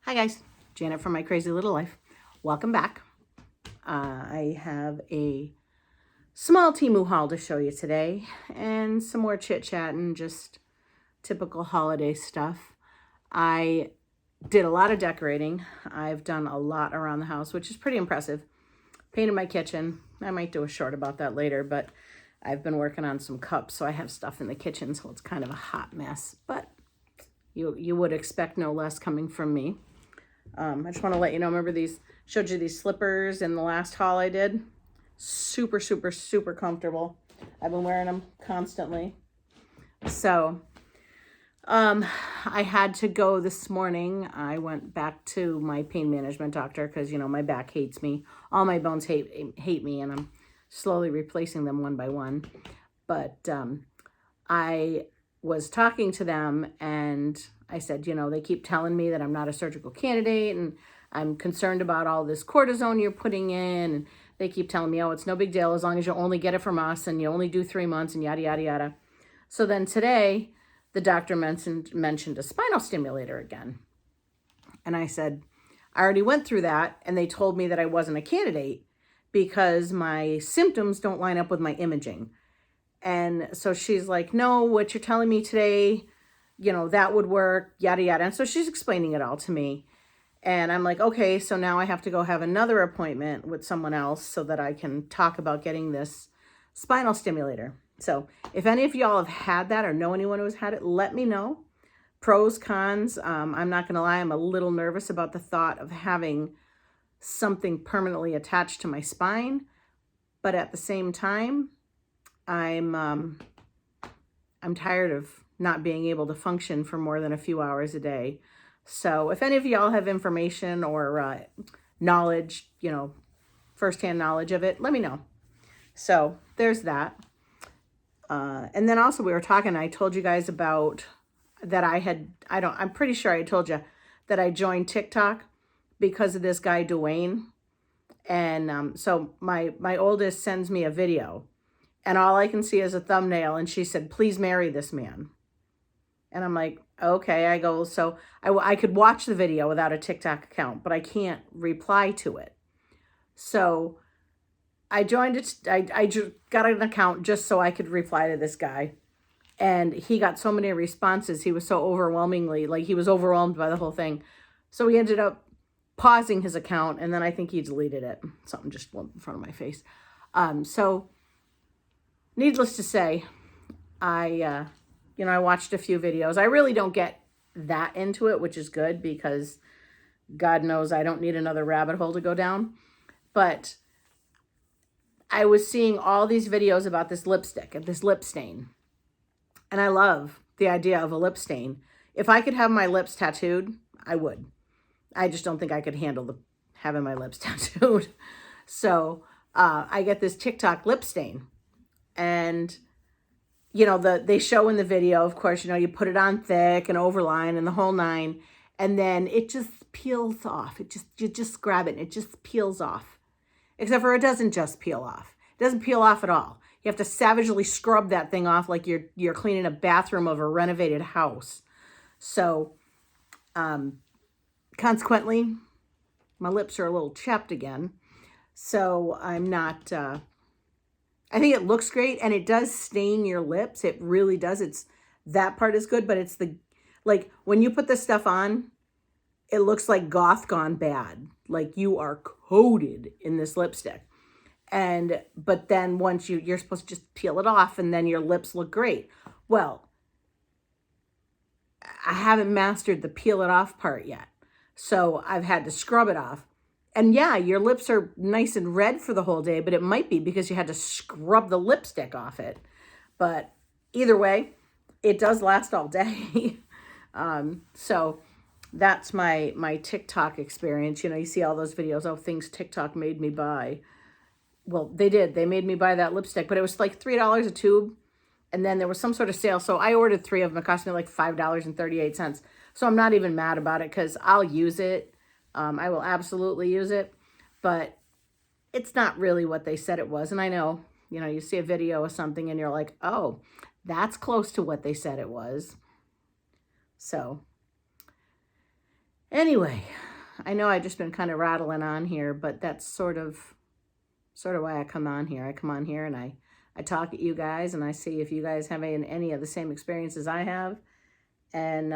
Hi guys, Janet from My Crazy Little Life. Welcome back. I have a small Temu haul to show you today and some more chit chat and just typical holiday stuff. I did a lot of decorating. I've done a lot around the house, which is pretty impressive. Painted my kitchen. I might do a short about that later, but I've been working on some cups, so I have stuff in the kitchen, so it's kind of a hot mess, but you would expect no less coming from me. I just want to let you know, remember showed you these slippers in the last haul I did? Super, super, super comfortable. I've been wearing them constantly. So, I had to go this morning. I went back to my pain management doctor because, you know, my back hates me. All my bones hate me, and I'm slowly replacing them one by one. But I was talking to them and I said, you know, they keep telling me that I'm not a surgical candidate and I'm concerned about all this cortisone you're putting in. And they keep telling me, oh, it's no big deal as long as you only get it from us and you only do 3 months and yada, yada, yada. So then today the doctor mentioned a spinal stimulator again. And I said, I already went through that and they told me that I wasn't a candidate because my symptoms don't line up with my imaging. And so she's like, no, what you're telling me today, you know, that would work, yada, yada. And so she's explaining it all to me. And I'm like, okay, so now I have to go have another appointment with someone else so that I can talk about getting this spinal stimulator. So if any of y'all have had that or know anyone who's had it, let me know. Pros, cons. I'm not going to lie, I'm a little nervous about the thought of having something permanently attached to my spine. But at the same time, I'm tired of not being able to function for more than a few hours a day. So if any of y'all have information or knowledge, you know, firsthand knowledge of it, let me know. So there's that. And then also we were talking, I told you guys about that I'm pretty sure I told you that I joined TikTok because of this guy, Dwayne. And so my oldest sends me a video and all I can see is a thumbnail. And she said, please marry this man. And I'm like, okay. I go, so I could watch the video without a TikTok account, but I can't reply to it. So I joined it. I got an account just so I could reply to this guy. And he got so many responses. He was so overwhelmingly, like he was overwhelmed by the whole thing. So he ended up pausing his account. And then I think he deleted it. Something just went in front of my face. So needless to say, I watched a few videos. I really don't get that into it, which is good because God knows I don't need another rabbit hole to go down. But I was seeing all these videos about this lipstick, this lip stain. And I love the idea of a lip stain. If I could have my lips tattooed, I would. I just don't think I could handle having my lips tattooed. So I get this TikTok lip stain. And you know, they show in the video, of course, you know, you put it on thick and overline and the whole nine, and then it just peels off. You just grab it and it just peels off. Except for it doesn't just peel off. It doesn't peel off at all. You have to savagely scrub that thing off like you're cleaning a bathroom of a renovated house. So, consequently, my lips are a little chapped again. So I'm not... I think it looks great and it does stain your lips. It really does. That part is good, but it's like when you put this stuff on, it looks like goth gone bad. Like you are coated in this lipstick. But then once you're supposed to just peel it off and then your lips look great. Well, I haven't mastered the peel it off part yet. So I've had to scrub it off. And yeah, your lips are nice and red for the whole day, but it might be because you had to scrub the lipstick off it. But either way, it does last all day. So that's my TikTok experience. You know, you see all those videos, oh, things TikTok made me buy. Well, they did. They made me buy that lipstick, but it was like $3 a tube. And then there was some sort of sale. So I ordered 3 of them. It cost me like $5.38. So I'm not even mad about it because I'll use it. I will absolutely use it, but it's not really what they said it was. And I know, you know, you see a video of something and you're like, oh, that's close to what they said it was. So anyway, I know I've just been kind of rattling on here, but that's sort of why I come on here. I come on here and I talk at you guys, and I see if you guys have any of the same experiences I have. And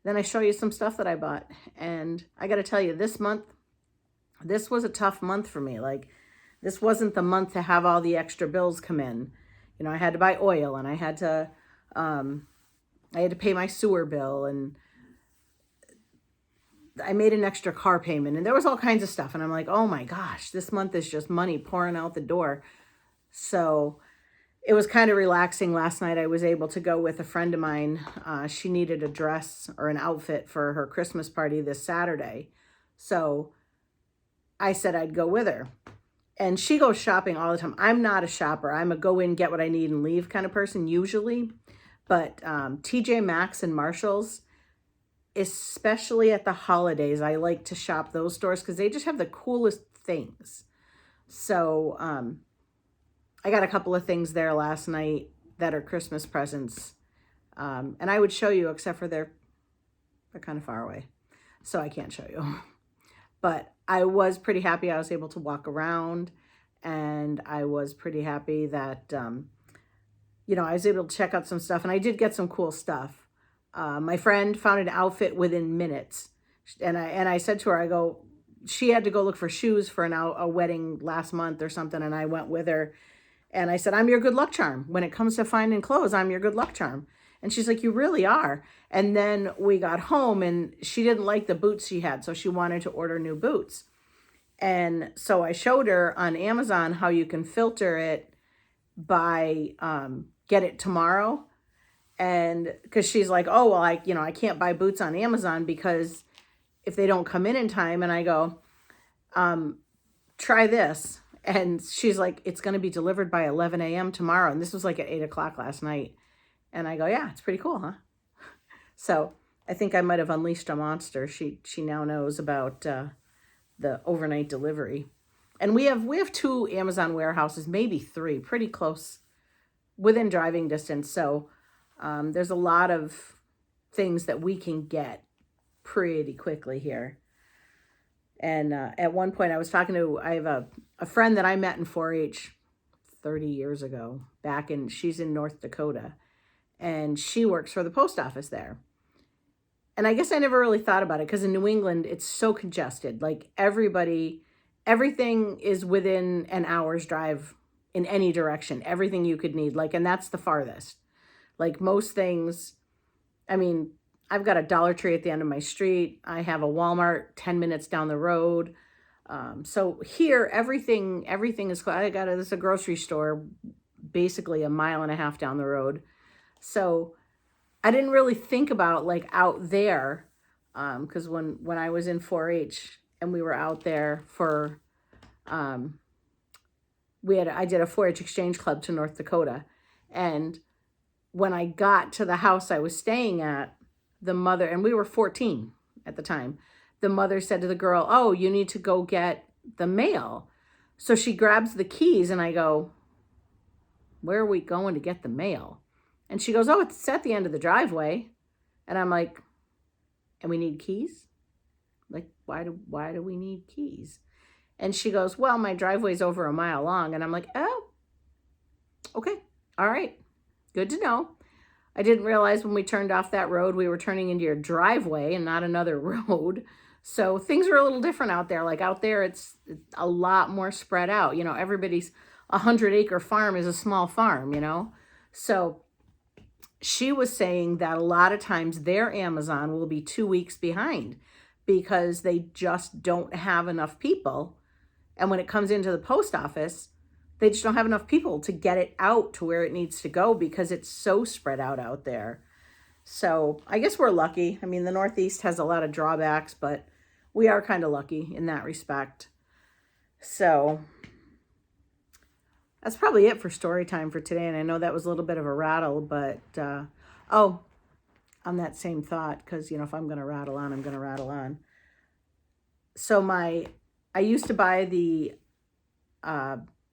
then I show you some stuff that I bought. And I got to tell you, this was a tough month for me. Like, this wasn't the month to have all the extra bills come in. You know, I had to buy oil, and I had to pay my sewer bill, and I made an extra car payment, and there was all kinds of stuff. And I'm like, oh my gosh, this month is just money pouring out the door. So it was kind of relaxing. Last night I was able to go with a friend of mine. She needed a dress or an outfit for her Christmas party this Saturday. So I said I'd go with her. And she goes shopping all the time. I'm not a shopper. I'm a go in, get what I need, and leave kind of person usually. But TJ Maxx and Marshalls, especially at the holidays, I like to shop those stores because they just have the coolest things. So I got a couple of things there last night that are Christmas presents. And I would show you, except for they're kind of far away, so I can't show you. But I was pretty happy I was able to walk around, and I was pretty happy that, you know, I was able to check out some stuff, and I did get some cool stuff. My friend found an outfit within minutes, and I said to her, I go, she had to go look for shoes for a wedding last month or something, and I went with her, and I said, I'm your good luck charm. When it comes to finding clothes, I'm your good luck charm. And she's like, you really are. And then we got home, and she didn't like the boots she had, so she wanted to order new boots. And so I showed her on Amazon how you can filter it by get it tomorrow. And because she's like, oh, well, I can't buy boots on Amazon because if they don't come in time. And I go, try this. And she's like, it's going to be delivered by 11 a.m. tomorrow. And this was like at 8 o'clock last night. And I go, yeah, it's pretty cool, huh? So I think I might have unleashed a monster. She now knows about the overnight delivery. And we have 2 Amazon warehouses, maybe 3, pretty close, within driving distance. So there's a lot of things that we can get pretty quickly here. And at one point I have a friend that I met in 4-H 30 years ago, she's in North Dakota, and she works for the post office there. And I guess I never really thought about it because in New England, it's so congested. Like everything is within an hour's drive in any direction, everything you could need. Like, and that's the farthest. Like most things, I mean, I've got a Dollar Tree at the end of my street. I have a Walmart 10 minutes down the road. So here, everything is, there's a grocery store basically a mile and a half down the road. So I didn't really think about like out there, because when I was in 4-H and we were out there for, I did a 4-H exchange club to North Dakota. And when I got to the house I was staying at, the mother, and we were 14 at the time, the mother said to the girl, oh, you need to go get the mail. So she grabs the keys, and I go, where are we going to get the mail? And she goes, oh, it's at the end of the driveway. And I'm like, and we need keys? Like, why do we need keys? And she goes, well, my driveway's over a mile long. And I'm like, oh, okay. All right. Good to know. I didn't realize when we turned off that road, we were turning into your driveway and not another road. So things are a little different out there. Like out there, it's a lot more spread out. You know, everybody's 100-acre farm is a small farm, you know? So she was saying that a lot of times their Amazon will be 2 weeks behind because they just don't have enough people. And when it comes into the post office, they just don't have enough people to get it out to where it needs to go because it's so spread out there. So I guess we're lucky. I mean, the Northeast has a lot of drawbacks, but we are kind of lucky in that respect. So that's probably it for story time for today. And I know that was a little bit of a rattle, but, on that same thought, because, you know, if I'm going to rattle on, I'm going to rattle on. So I used to buy the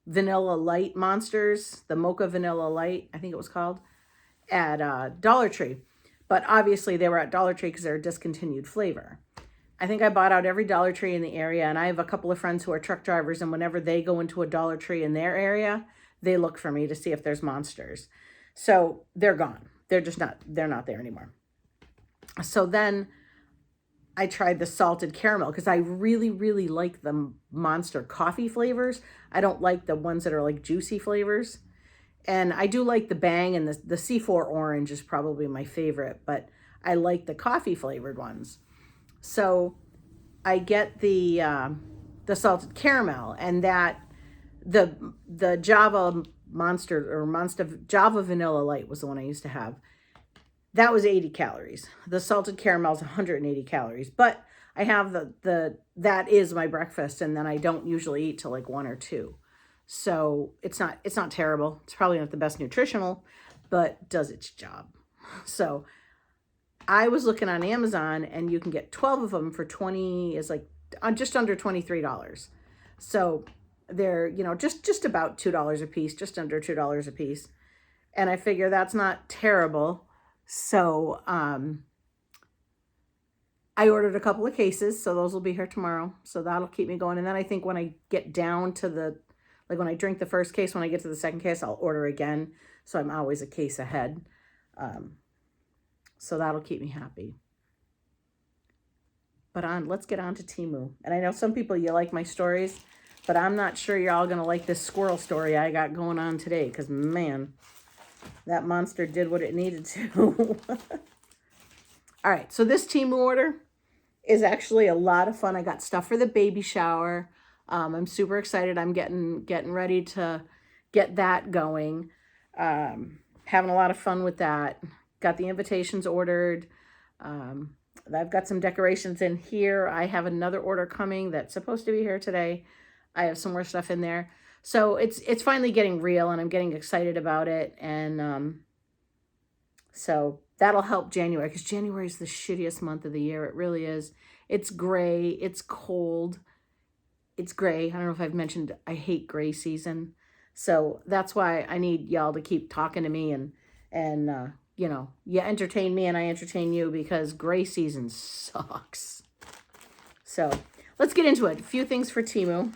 Vanilla Light Monsters, the Mocha Vanilla Light, I think it was called, at Dollar Tree. But obviously they were at Dollar Tree because they're a discontinued flavor. I think I bought out every Dollar Tree in the area, and I have a couple of friends who are truck drivers, and whenever they go into a Dollar Tree in their area, they look for me to see if there's Monsters. So they're gone. They're not there anymore. So then I tried the salted caramel because I really, really like the Monster coffee flavors. I don't like the ones that are like juicy flavors. And I do like the Bang, and the C4 orange is probably my favorite, but I like the coffee flavored ones. So I get the salted caramel, and that the Java Monster Java Vanilla Light was the one I used to have. That was 80 calories. The salted caramel is 180 calories, but I have that is my breakfast, and then I don't usually eat till like 1 or 2. So it's not terrible. It's probably not the best nutritional, but does its job. So I was looking on Amazon, and you can get 12 of them for just under $23. So they're, just about $2 a piece, just under $2 a piece. And I figure that's not terrible. So I ordered a couple of cases, so those will be here tomorrow. So that'll keep me going. And then I think when I get down to when I drink the first case, when I get to the second case, I'll order again. So I'm always a case ahead. So that'll keep me happy. But let's get on to Temu. And I know some people, you like my stories, but I'm not sure you're all going to like this squirrel story I got going on today, because, man, that monster did what it needed to. All right, so this Temu order is actually a lot of fun. I got stuff for the baby shower. I'm super excited. I'm getting ready to get that going. Having a lot of fun with that. Got the invitations ordered. I've got some decorations in here. I have another order coming that's supposed to be here today. I have some more stuff in there. So it's finally getting real, and I'm getting excited about it. And so that'll help January, because January is the shittiest month of the year. It really is. It's gray. It's cold. It's gray. I don't know if I've mentioned I hate gray season. So that's why I need y'all to keep talking to me and you entertain me and I entertain you, because gray season sucks. So let's get into it. A few things for Temu.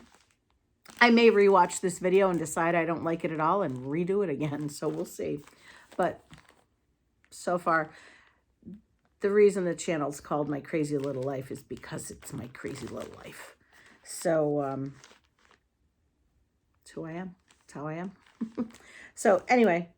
I may rewatch this video and decide I don't like it at all and redo it again. So we'll see. But so far, the reason the channel's called My Crazy Little Life is because it's my crazy little life. So it's who I am. It's how I am. So anyway,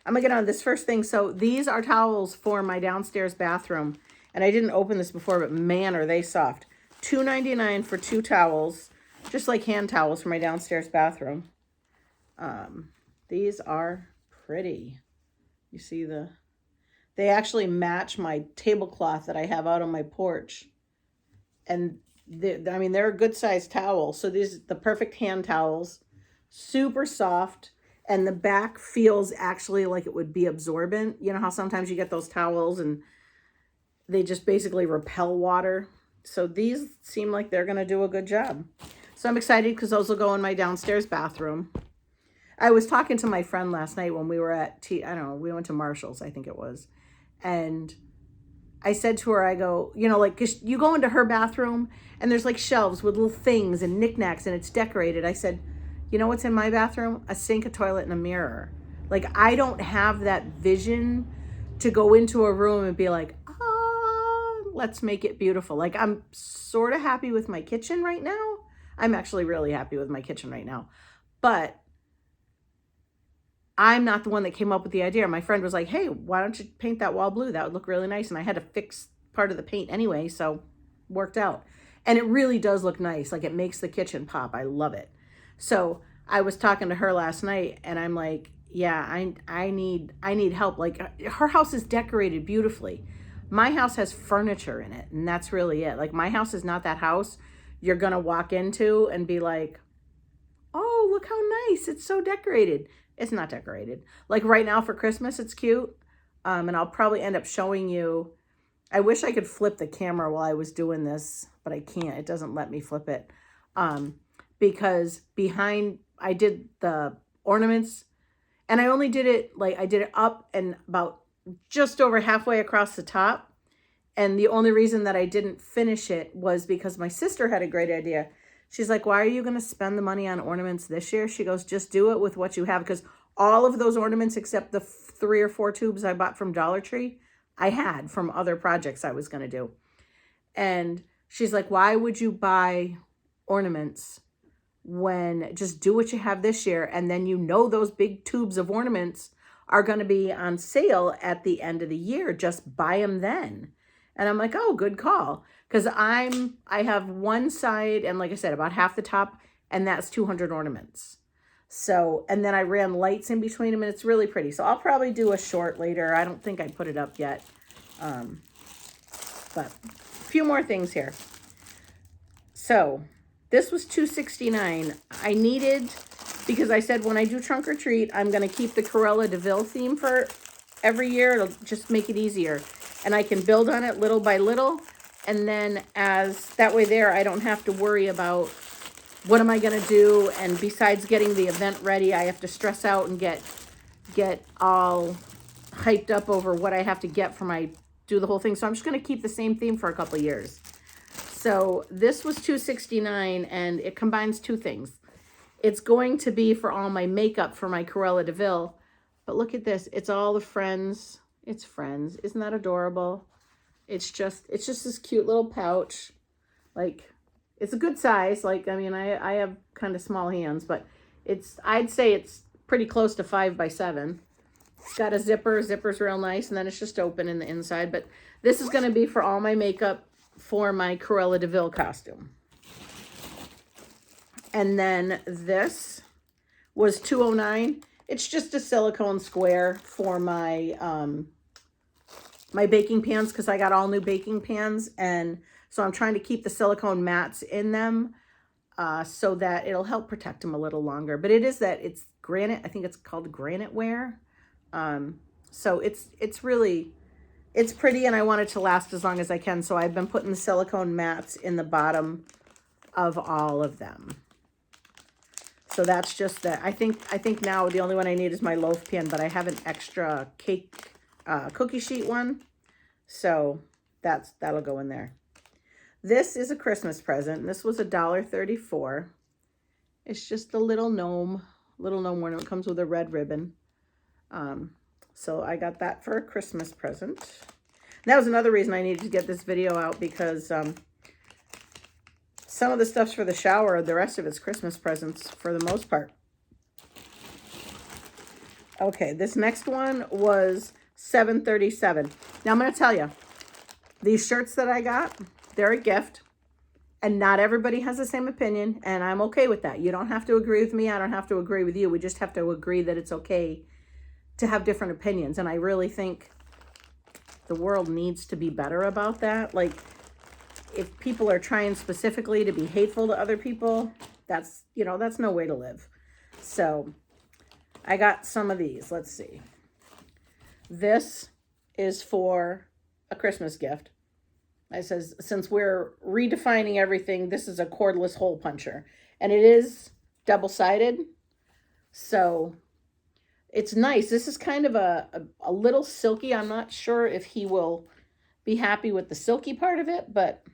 I'm going to get on this first thing. So these are towels for my downstairs bathroom. And I didn't open this before, but man, are they soft. $2.99 for 2 towels. Just like hand towels for my downstairs bathroom. These are pretty. You see they actually match my tablecloth that I have out on my porch. And they're a good sized towel. So these are the perfect hand towels. Super soft. And the back feels actually like it would be absorbent. You know how sometimes you get those towels and they just basically repel water. So these seem like they're going to do a good job. So I'm excited because those will go in my downstairs bathroom. I was talking to my friend last night when we were at, we went to Marshall's, I think it was. And I said to her, I go, 'cause you go into her bathroom and there's like shelves with little things and knickknacks and it's decorated. I said, you know what's in my bathroom? A sink, a toilet, and a mirror. Like, I don't have that vision to go into a room and be like, let's make it beautiful. Like, I'm sort of happy with my kitchen right now. I'm actually really happy with my kitchen right now. But I'm not the one that came up with the idea. My friend was like, hey, why don't you paint that wall blue? That would look really nice. And I had to fix part of the paint anyway, so worked out. And it really does look nice. Like, it makes the kitchen pop. I love it. So I was talking to her last night and I'm like, yeah, I need help. Like, her house is decorated beautifully. My house has furniture in it, and that's really it. Like, my house is not that house you're going to walk into and be like, oh, look how nice. It's so decorated. It's not decorated. Like, right now for Christmas, it's cute. And I'll probably end up showing you. I wish I could flip the camera while I was doing this, but I can't. It doesn't let me flip it. Because I did the ornaments, and I only did it, I did it up and about just over halfway across the top. And the only reason that I didn't finish it was because my sister had a great idea. She's like, why are you going to spend the money on ornaments this year? She goes, just do it with what you have. Because all of those ornaments, except the 3 or 4 tubes I bought from Dollar Tree, I had from other projects I was going to do. And she's like, why would you buy ornaments when just do what you have this year? And then you know those big tubes of ornaments are going to be on sale at the end of the year. Just buy them then. And I'm like, oh, good call. Because I have one side and, like I said, about half the top, and that's 200 ornaments. So, and then I ran lights in between them, and it's really pretty. So I'll probably do a short later. I don't think I put it up yet. But a few more things here. So this was $2.69. I needed, because I said when I do trunk or treat, I'm going to keep the Cruella de Vil theme for every year. It'll just make it easier. And I can build on it little by little. And then that way there, I don't have to worry about what am I going to do. And besides getting the event ready, I have to stress out and get all hyped up over what I have to get for do the whole thing. So I'm just going to keep the same theme for a couple of years. So this was $2.69, and it combines two things. It's going to be for all my makeup for my Cruella de Vil. But look at this. It's all the Friends. It's Friends. Isn't that adorable? It's just this cute little pouch. Like, it's a good size. Like, I mean, I have kind of small hands, but I'd say it's pretty close to 5 by 7. It's got a zipper. Zipper's real nice, and then it's just open in the inside. But this is going to be for all my makeup for my Cruella de Vil costume. And then this was $2.09. It's just a silicone square for my my baking pans, because I got all new baking pans, and so I'm trying to keep the silicone mats in them so that it'll help protect them a little longer. But it's granite. I think it's called granite ware. So it's pretty, and I want it to last as long as I can. So I've been putting the silicone mats in the bottom of all of them. So that's just that. I think now the only one I need is my loaf pan, but I have an extra cookie sheet one. So that'll go in there. This is a Christmas present. This was $1.34. It's just a little gnome ornament. It comes with a red ribbon. So I got that for a Christmas present. And that was another reason I needed to get this video out, because some of the stuff's for the shower. The rest of it's Christmas presents for the most part. Okay, this next one was $7.37. Now I'm going to tell you, these shirts that I got, they're a gift. And not everybody has the same opinion, and I'm okay with that. You don't have to agree with me. I don't have to agree with you. We just have to agree that it's okay to have different opinions. And I really think the world needs to be better about that. Like, if people are trying specifically to be hateful to other people, that's no way to live. So I got some of these. Let's see. This is for a Christmas gift. It says, since we're redefining everything, this is a cordless hole puncher. And it is double-sided. So it's nice. This is kind of a little silky. I'm not sure if he will be happy with the silky part of it, but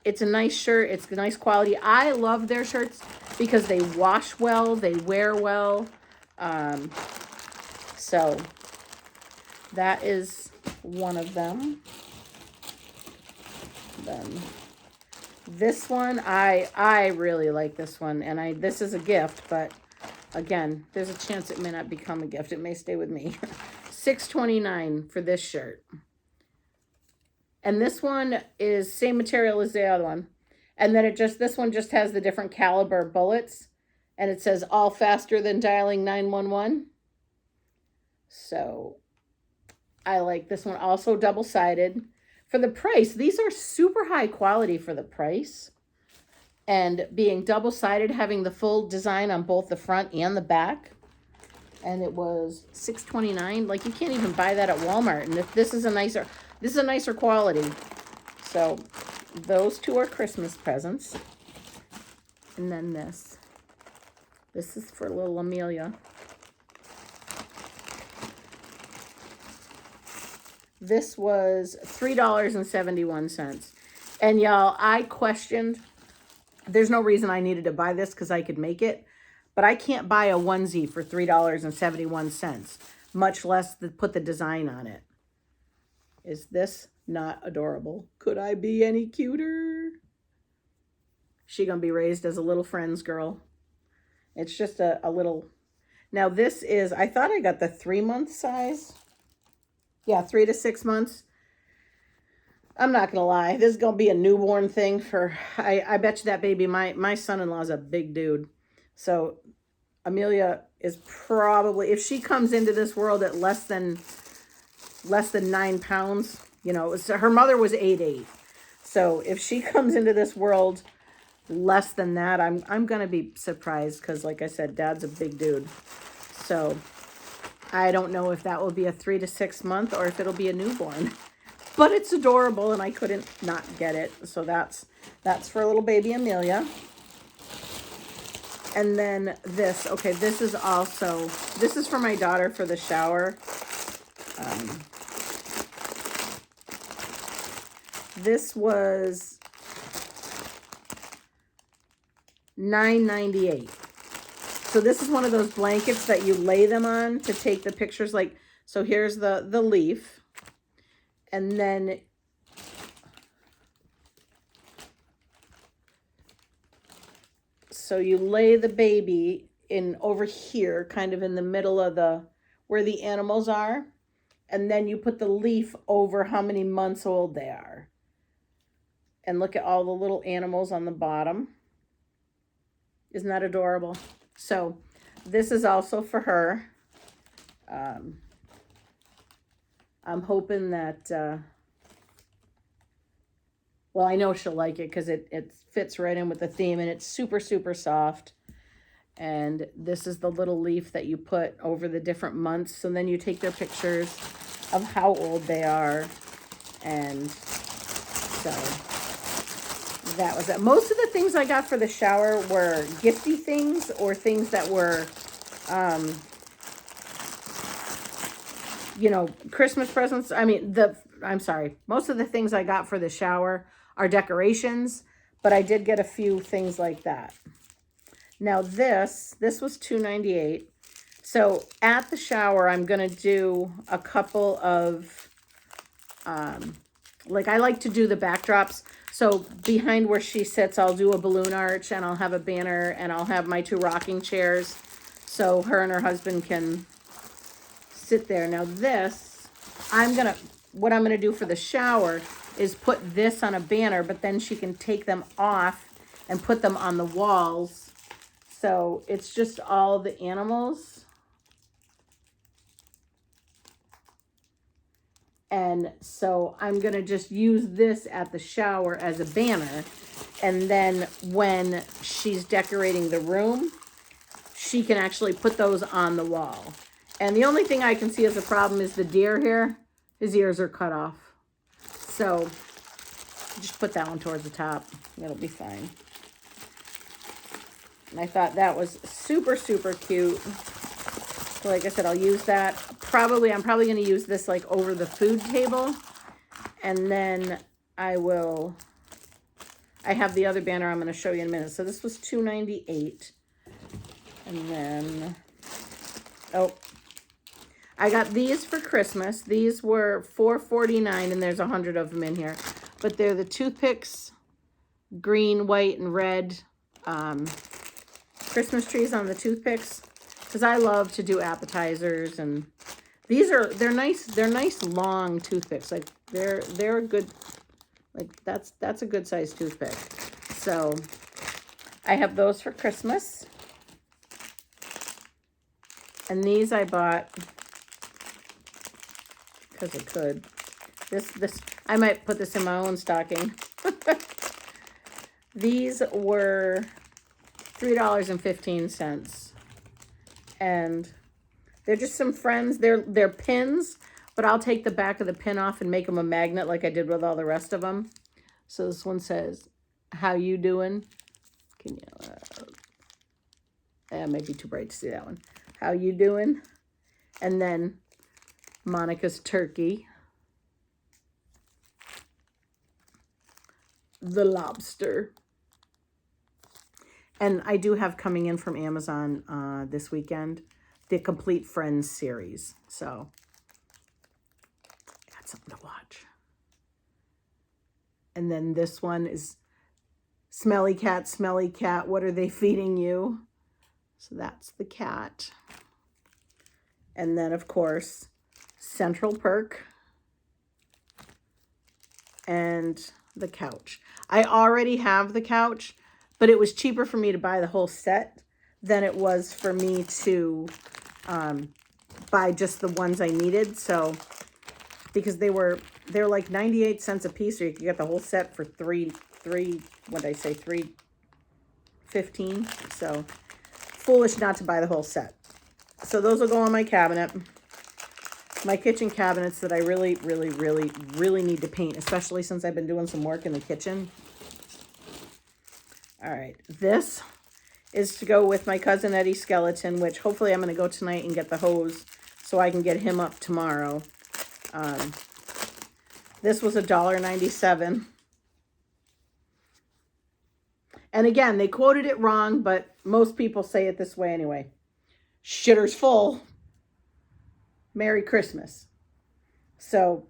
it's a nice shirt. It's a nice quality. I love their shirts because they wash well. They wear well. So that is one of them. Then this one, I really like this one, and this is a gift, but again, there's a chance it may not become a gift. It may stay with me. $6.29 for this shirt. And this one is same material as the other one. And then this one just has the different caliber bullets, and it says all faster than dialing 911. So I like this one, also double-sided. For the price, these are super high quality for the price. And being double-sided, having the full design on both the front and the back. And it was $6.29. Like, you can't even buy that at Walmart. And this is a nicer quality. So those two are Christmas presents. And then this. This is for little Amelia. This was $3.71. And y'all, I questioned, there's no reason I needed to buy this because I could make it, but I can't buy a onesie for $3.71, much less put the design on it. Is this not adorable? Could I be any cuter? She gonna be raised as a little Friends girl. It's just a little. Now this is, I thought I got the 3-month size. Yeah, 3 to 6 months. I'm not gonna lie, this is gonna be a newborn thing for, I bet you that baby, my son-in-law's a big dude. So Amelia is probably, if she comes into this world at less than 9 pounds, you know, her mother was 8'8". So if she comes into this world less than that, I'm gonna be surprised because, like I said, Dad's a big dude. So I don't know if that will be a 3 to 6 month or if it'll be a newborn. But it's adorable and I couldn't not get it. So that's for little baby Amelia. And then this, okay, this is for my daughter for the shower. This was $9.98. So this is one of those blankets that you lay them on to take the pictures. Like, so here's the leaf. And then so you lay the baby in over here, kind of in the middle of where the animals are. And then you put the leaf over how many months old they are. And look at all the little animals on the bottom. Isn't that adorable? So this is also for her. I'm hoping that, well, I know she'll like it because it fits right in with the theme, and it's super, super soft. And this is the little leaf that you put over the different months. So then you take their pictures of how old they are. And so that was it. Most of the things I got for the shower were gifty things or things that were, you know, Christmas presents. I mean, I'm sorry. Most of the things I got for the shower are decorations, but I did get a few things like that. Now this was $2.98. So at the shower, I'm going to do a couple of, like I like to do the backdrops. So behind where she sits, I'll do a balloon arch and I'll have a banner and I'll have my 2 rocking chairs so her and her husband can sit there. Now this, what I'm gonna do for the shower is put this on a banner, but then she can take them off and put them on the walls. So it's just all the animals. And so I'm gonna just use this at the shower as a banner. And then when she's decorating the room, she can actually put those on the wall. And the only thing I can see as a problem is the deer here. His ears are cut off. So just put that one towards the top. It'll be fine. And I thought that was super, super cute. So like I said, I'll use that. I'm probably going to use this like over the food table. And then I have the other banner I'm going to show you in a minute. So this was $2.98. And then, oh, I got these for Christmas. These were $4.49, and there's 100 of them in here. But they're the toothpicks, green, white, and red Christmas trees on the toothpicks. Because I love to do appetizers, and they're nice long toothpicks. Like they're a good, like that's a good size toothpick. So I have those for Christmas. And these I bought because I could. This I might put this in my own stocking. These were $3.15. And they're just some friends. They're pins, but I'll take the back of the pin off and make them a magnet like I did with all the rest of them. So this one says, "How you doing?" Can you? It might be too bright to see that one. How you doing? And then Monica's turkey. the lobster. And I do have coming in from Amazon this weekend, the Complete Friends series. So, got something to watch. And then this one is Smelly Cat, what are they feeding you? So that's the cat. And then, of course, Central Perk and the couch. I already have the couch, but it was cheaper for me to buy the whole set than it was for me to buy just the ones I needed. So, because they're like 98 cents a piece, or you could get the whole set for $3.15. So, foolish not to buy the whole set. So those will go on my cabinet. My kitchen cabinets that I really, really, really, really need to paint, especially since I've been doing some work in the kitchen. All right, this is to go with my Cousin Eddie skeleton, which hopefully I'm going to go tonight and get the hose so I can get him up tomorrow. This was $1.97. And again, they quoted it wrong, but most people say it this way anyway. Shitter's full. Merry Christmas. So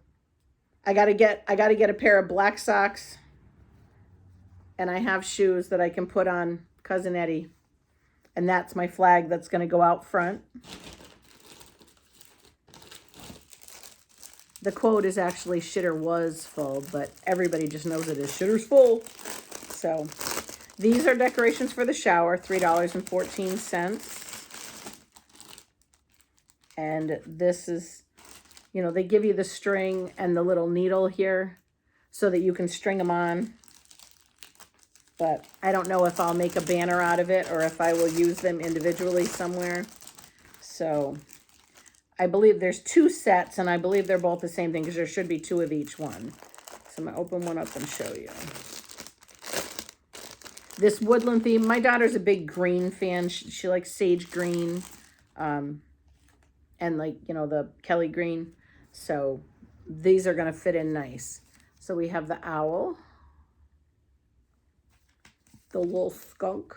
I gotta get a pair of black socks, and I have shoes that I can put on Cousin Eddie. And that's my flag that's gonna go out front. The quote is actually shitter was full, but everybody just knows it is shitter's full. So these are decorations for the shower, $3.14. And this is, you know, they give you the string and the little needle here so that you can string them on. But I don't know if I'll make a banner out of it or if I will use them individually somewhere. So I believe there's 2 sets, and I believe they're both the same thing because there should be 2 of each one. So I'm going to open one up and show you. This woodland theme, my daughter's a big green fan. She likes sage green. And like, you know, the Kelly green. So these are going to fit in nice. So we have the owl, the wolf skunk,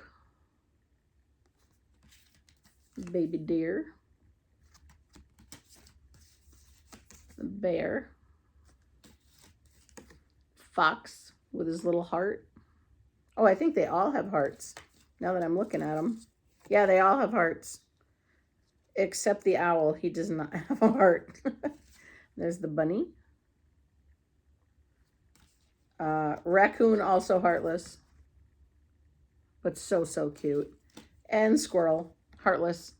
baby deer, the bear, fox with his little heart. Oh, I think they all have hearts now that I'm looking at them. Yeah, they all have hearts. Except the owl, he does not have a heart. There's the bunny. Raccoon, also heartless. But so, so cute. And squirrel, heartless,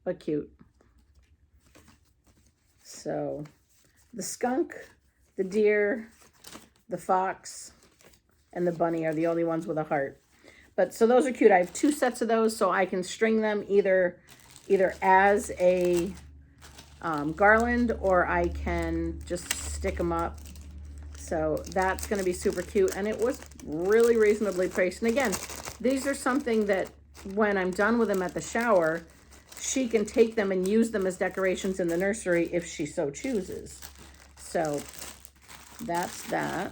but cute. So, the skunk, the deer, the fox, and the bunny are the only ones with a heart. But so those are cute. I have 2 sets of those, so I can string them either as a garland, or I can just stick them up. So that's going to be super cute. And it was really reasonably priced. And again, these are something that when I'm done with them at the shower, she can take them and use them as decorations in the nursery if she so chooses. So that's that.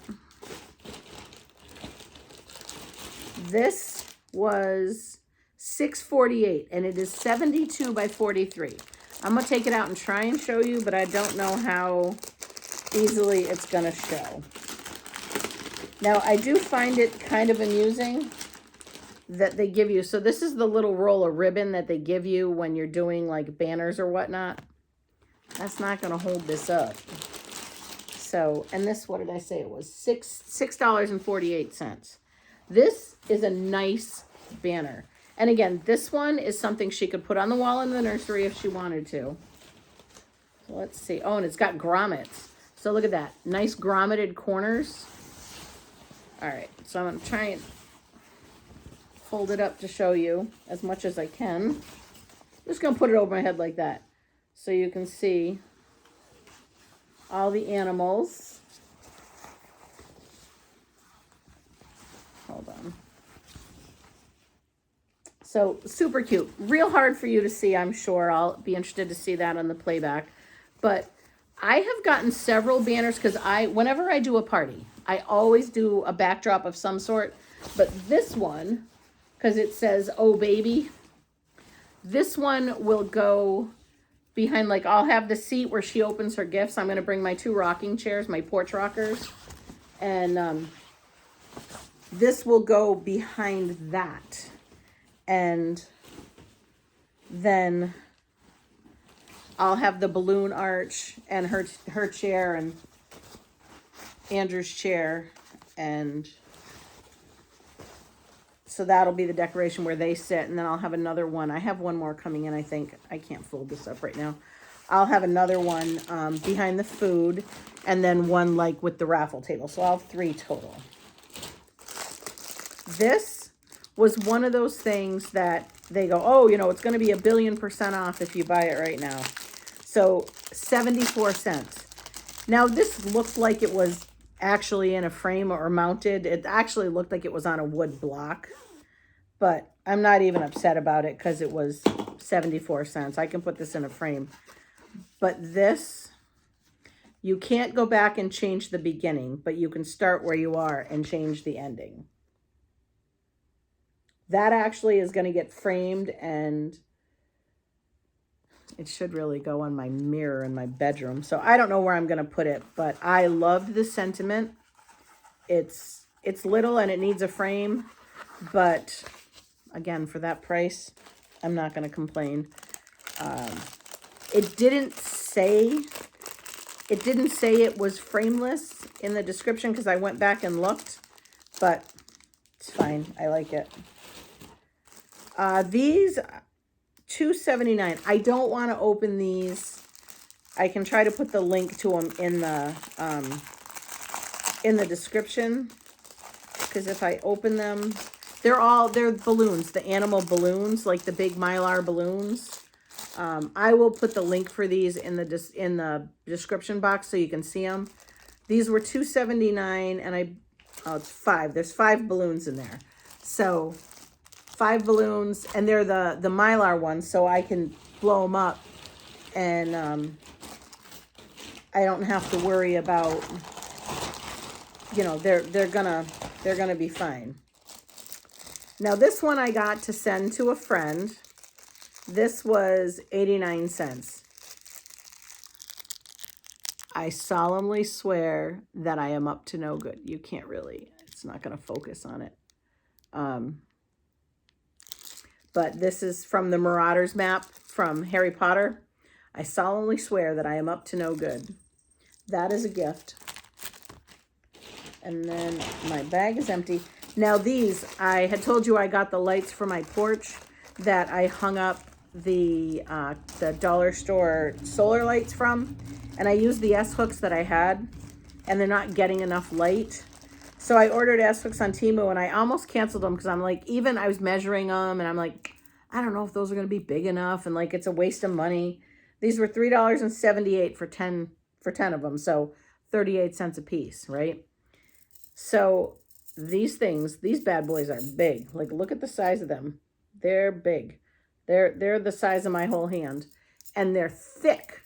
This was $6.48, and it is 72 by 43. I'm going to take it out and try and show you, but I don't know how easily it's going to show. Now, I do find it kind of amusing that they give you, so this is the little roll of ribbon that they give you when you're doing like banners or whatnot. That's not going to hold this up. So, and this, what did I say? It was $6.48. This is a nice banner. And again, this one is something she could put on the wall in the nursery if she wanted to. So let's see. Oh, and it's got grommets. So look at that. Nice grommeted corners. All right. So I'm going to try and fold it up to show you as much as I can. I'm just going to put it over my head like that so you can see all the animals. Hold on. So super cute. Real hard for you to see, I'm sure. I'll be interested to see that on the playback. But I have gotten several banners because whenever I do a party, I always do a backdrop of some sort. But this one, because it says, "Oh baby," this one will go behind, like I'll have the seat where she opens her gifts. I'm going to bring my 2 rocking chairs, my porch rockers. And this will go behind that. And then I'll have the balloon arch and her chair and Andrew's chair. And so that'll be the decoration where they sit. And then I'll have another one. I have one more coming in, I think. I can't fold this up right now. I'll have another one behind the food. And then one like with the raffle table. So I'll have 3 total. This was one of those things that they go, oh, you know, it's going to be 1,000,000,000% off if you buy it right now. So 74 cents. Now this looked like it was actually in a frame or mounted. It actually looked like it was on a wood block, but I'm not even upset about it because it was 74 cents. I can put this in a frame. But this, you can't go back and change the beginning, but you can start where you are and change the ending. That actually is going to get framed, and it should really go on my mirror in my bedroom. So I don't know where I'm going to put it, but I loved the sentiment. It's little and it needs a frame, but again, for that price, I'm not going to complain. It didn't say it was frameless in the description because I went back and looked, but it's fine. I like it. These $2.79. I don't want to open these. I can try to put the link to them in the description, because if I open them, they're balloons, the animal balloons, like the big Mylar balloons. I will put the link for these in the description box so you can see them. These were $2.79, and it's 5. There's 5 balloons in there. So 5 balloons, and they're the Mylar ones, so I can blow them up, and I don't have to worry about, you know, they're gonna be fine. Now this one I got to send to a friend. This was 89 cents. I solemnly swear that I am up to no good. You can't really, it's not gonna focus on it. But this is from the Marauders map from Harry Potter. I solemnly swear that I am up to no good. That is a gift. And then my bag is empty. Now these, I had told you I got the lights for my porch that I hung up the dollar store solar lights from. And I used the S-hooks that I had, and they're not getting enough light. So I ordered S-hooks on Temu, and I almost canceled them because I'm like, even I was measuring them, and I'm like, I don't know if those are going to be big enough, and like it's a waste of money. These were $3.78 for 10 of them, so 38 cents a piece, right? So these bad boys are big. Like, look at the size of them. They're big. They're the size of my whole hand, and they're thick.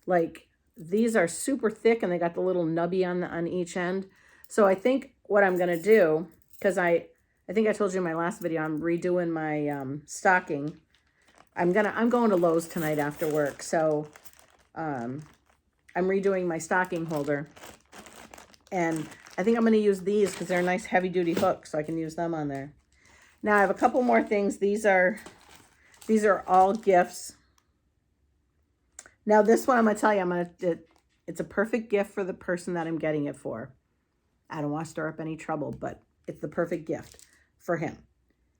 Like, these are super thick, and they got the little nubby on each end. So I think what I'm going to do, because I think I told you in my last video, I'm redoing my stocking. I'm going to Lowe's tonight after work. So I'm redoing my stocking holder. And I think I'm going to use these because they're a nice heavy duty hook, so I can use them on there. Now I have a couple more things. These are all gifts. Now this one I'm going to tell you, it's a perfect gift for the person that I'm getting it for. I don't want to stir up any trouble, but it's the perfect gift for him.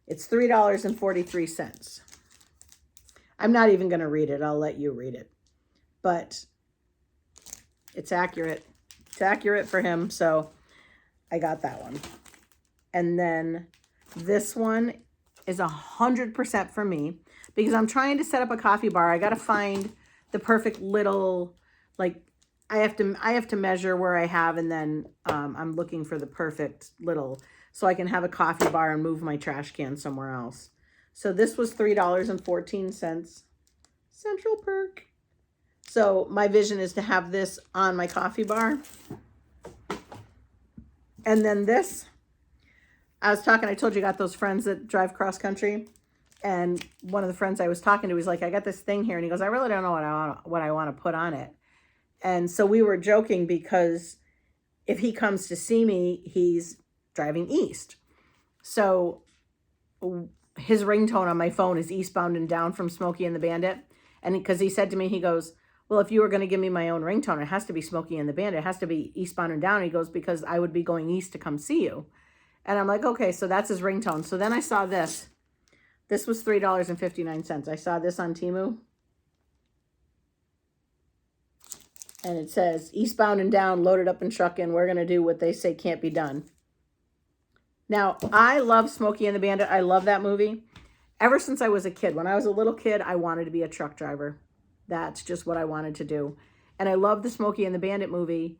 It's $3.43. I'm not even going to read it. I'll let you read it. But it's accurate. It's accurate for him, so I got that one. And then this one is 100% for me because I'm trying to set up a coffee bar. I got to find the perfect little, like, I have to measure where I have, and then I'm looking for the perfect little, so I can have a coffee bar and move my trash can somewhere else. So this was $3.14. Central Perk. So my vision is to have this on my coffee bar. And then this, I told you I got those friends that drive cross country. And one of the friends I was talking to was like, I got this thing here. And he goes, I really don't know what I want to put on it. And so we were joking because if he comes to see me, he's driving east. So his ringtone on my phone is Eastbound and Down from Smokey and the Bandit. And because he said to me, he goes, well, if you were going to give me my own ringtone, it has to be Smokey and the Bandit. It has to be Eastbound and Down. He goes, because I would be going east to come see you. And I'm like, okay, so that's his ringtone. So then I saw this. This was $3.59. I saw this on Temu. And it says, Eastbound and Down, loaded up and truckin'. We're going to do what they say can't be done. Now, I love Smokey and the Bandit. I love that movie. Ever since I was a kid. When I was a little kid, I wanted to be a truck driver. That's just what I wanted to do. And I love the Smokey and the Bandit movie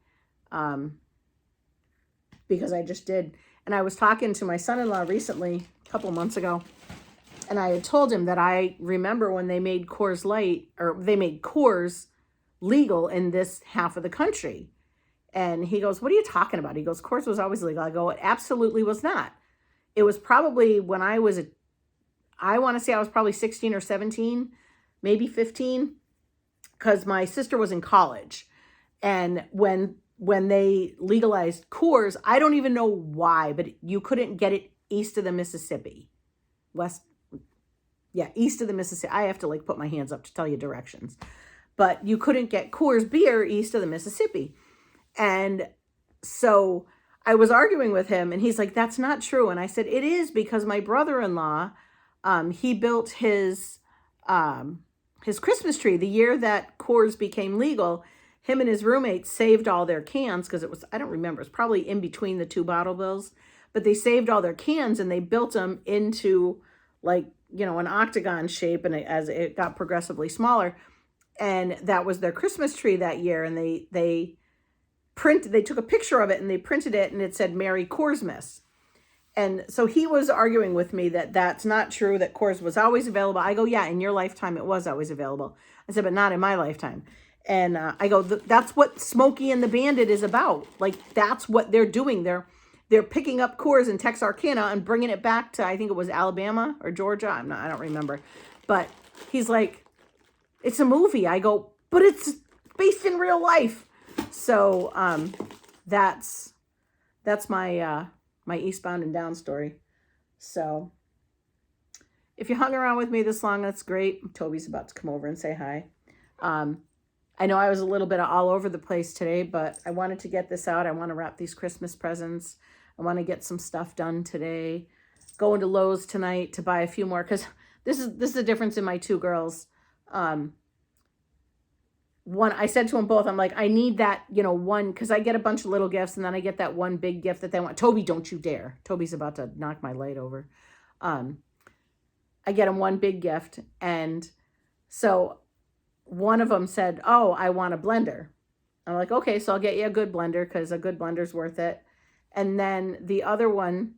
because I just did. And I was talking to my son-in-law recently, a couple months ago, and I had told him that I remember when they made Coors Light, or they made Coors legal in this half of the country. And he goes, what are you talking about? He goes, Coors was always legal. I go, it absolutely was not. It was probably when I was, I want to say I was probably 16 or 17, maybe 15, because my sister was in college. And when they legalized Coors, I don't even know why, but you couldn't get it east of the Mississippi. East of the Mississippi. I have to like put my hands up to tell you directions. But you couldn't get Coors beer east of the Mississippi. And so I was arguing with him and he's like, that's not true. And I said, it is, because my brother-in-law, he built his Christmas tree the year that Coors became legal. Him and his roommates saved all their cans because it was, I don't remember, it's probably in between the two bottle bills, but they saved all their cans and they built them into like, you know, an octagon shape, and as it got progressively smaller. And that was their Christmas tree that year. And they took a picture of it and they printed it and it said Merry Coorsmas. And so he was arguing with me that that's not true, that Coors was always available. I go, yeah, in your lifetime it was always available. I said, but not in my lifetime. And I go, that's what Smokey and the Bandit is about. Like, that's what they're doing. They're picking up Coors in Texarkana and bringing it back to, I think it was Alabama or Georgia. I don't remember. But he's like, it's a movie. I go, but it's based in real life. So that's my my Eastbound and Down story. So if you hung around with me this long, that's great. Toby's about to come over and say hi. I know I was a little bit all over the place today, but I wanted to get this out. I want to wrap these Christmas presents. I want to get some stuff done today. Going to Lowe's tonight to buy a few more, because this is the difference in my two girls. One, I said to them both, I'm like, I need that, you know, one, because I get a bunch of little gifts and then I get that one big gift that they want. Toby, don't you dare. Toby's about to knock my light over. I get them one big gift. And so one of them said, oh, I want a blender. I'm like, okay, so I'll get you a good blender because a good blender's worth it. And then the other one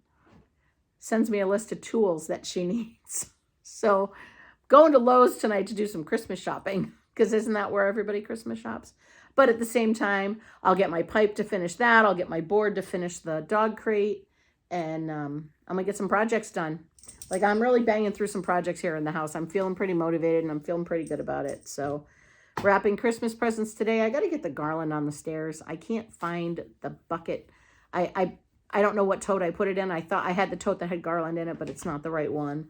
sends me a list of tools that she needs. So going to Lowe's tonight to do some Christmas shopping, because isn't that where everybody Christmas shops? But at the same time, I'll get my pipe to finish that. I'll get my board to finish the dog crate. And I'm going to get some projects done. Like, I'm really banging through some projects here in the house. I'm feeling pretty motivated and I'm feeling pretty good about it. So wrapping Christmas presents today. I got to get the garland on the stairs. I can't find the bucket. I don't know what tote I put it in. I thought I had the tote that had garland in it, but it's not the right one.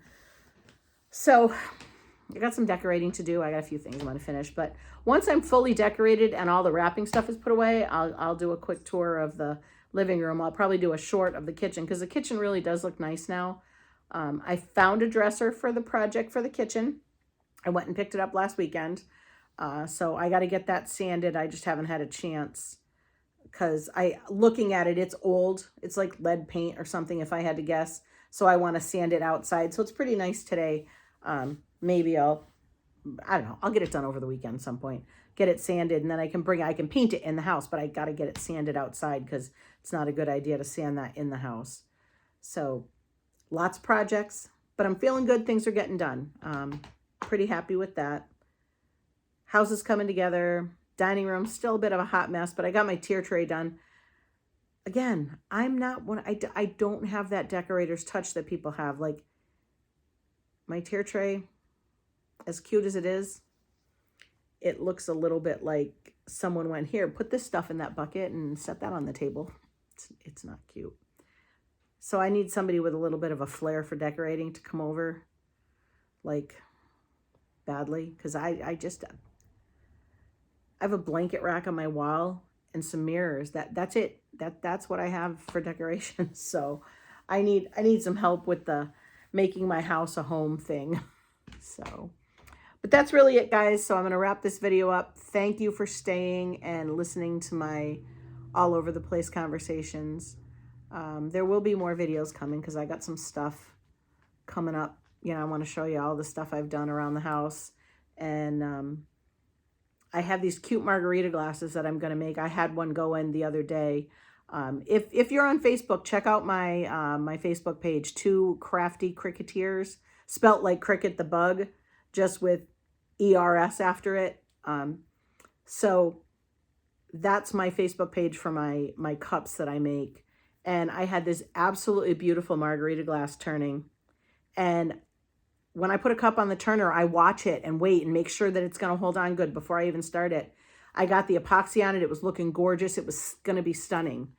So I got some decorating to do. I got a few things I'm going to finish. But once I'm fully decorated and all the wrapping stuff is put away, I'll do a quick tour of the living room. I'll probably do a short of the kitchen because the kitchen really does look nice now. I found a dresser for the project for the kitchen. I went and picked it up last weekend. So I got to get that sanded. I just haven't had a chance because looking at it, it's old. It's like lead paint or something if I had to guess. So I want to sand it outside. So it's pretty nice today. Maybe I don't know. I'll get it done over the weekend at some point. Get it sanded and then I can paint it in the house, but I got to get it sanded outside because it's not a good idea to sand that in the house. So lots of projects, but I'm feeling good. Things are getting done. Pretty happy with that. House is coming together. Dining room, still a bit of a hot mess, but I got my tier tray done. Again, I'm not one, I don't have that decorator's touch that people have. Like, my tier tray, as cute as it is, it looks a little bit like someone went, here, put this stuff in that bucket and set that on the table. It's not cute. So I need somebody with a little bit of a flair for decorating to come over, like, badly. Because I have a blanket rack on my wall and some mirrors. That's it. That's what I have for decorations. So I need some help with the making my house a home thing. So, but that's really it, guys. So I'm going to wrap this video up. Thank you for staying and listening to my all over the place conversations. There will be more videos coming because I got some stuff coming up. You know, I want to show you all the stuff I've done around the house. And I have these cute margarita glasses that I'm going to make. I had one go in the other day. If you're on Facebook, check out my my Facebook page, Two Crafty Cricketeers, spelt like cricket the bug, just with ERS after it. So that's my Facebook page for my cups that I make. And I had this absolutely beautiful margarita glass turning. And when I put a cup on the turner, I watch it and wait and make sure that it's going to hold on good before I even start it. I got the epoxy on it. It was looking gorgeous. It was going to be stunning.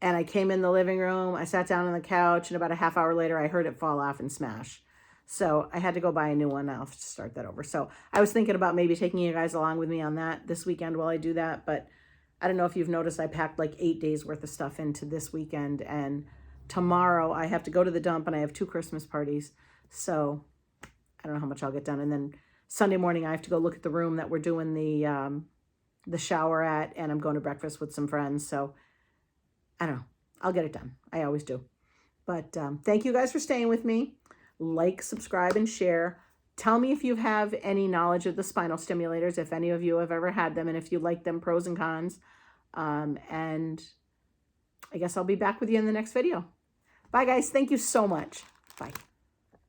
And I came in the living room. I sat down on the couch, and about a half hour later, I heard it fall off and smash. So I had to go buy a new one now to start that over. So I was thinking about maybe taking you guys along with me on that this weekend while I do that. But I don't know if you've noticed, I packed like 8 days worth of stuff into this weekend. And tomorrow I have to go to the dump, and I have 2 Christmas parties. So I don't know how much I'll get done. And then Sunday morning, I have to go look at the room that we're doing the shower at, and I'm going to breakfast with some friends. So I don't know. I'll get it done. I always do. But thank you guys for staying with me. Like, subscribe, and share. Tell me if you have any knowledge of the spinal stimulators, if any of you have ever had them, and if you like them, pros and cons. And I guess I'll be back with you in the next video. Bye, guys. Thank you so much. Bye.